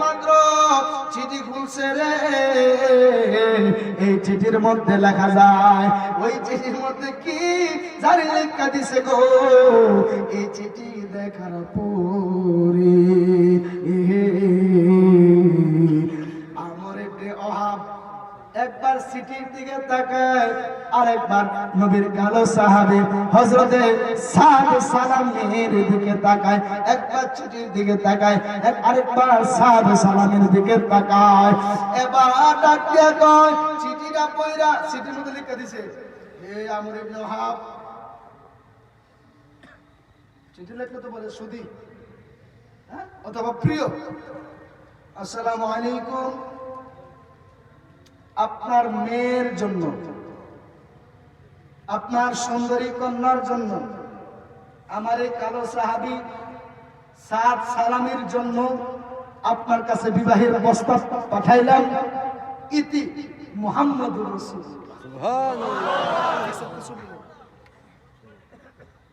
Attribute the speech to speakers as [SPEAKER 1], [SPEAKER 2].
[SPEAKER 1] মাত্র চিঠি খুলছে রে, এই চিঠির মধ্যে লেখা যায়, ওই চিঠির মধ্যে কি জানি লেখা দিছে গো। এই চিঠি দেখার পরে আমর ইবনে ওহাব একবার চিঠির দিকে তাকায়, আরেকবার নবীর কালো সাহাবী হযরতে সাদ সালামের দিকে তাকায়, একবার চিঠির দিকে তাকায়, আরেকবার সাদ সালামের দিকে তাকায়। এবার ডাক দিয়া কয়, চিঠিটা পয়রা চিঠির মধ্যে লিখে দিছে, হে আমর ইবনে ওহাব। চিঠি লিখলে তো বলে সুদি, হ্যাঁ, অথবা প্রিয়, আসসালামু আলাইকুম, আপনার মেয়ের জন্য, আপনার সুন্দরী কন্যার জন্য, আমার এই কালো সাহাবী সাদ সালামের জন্য আপনার কাছে বিবাহের প্রস্তাব পাঠাইলাম। ইতি মুহাম্মদুর রাসূলুল্লাহ। সুবহানাল্লাহ।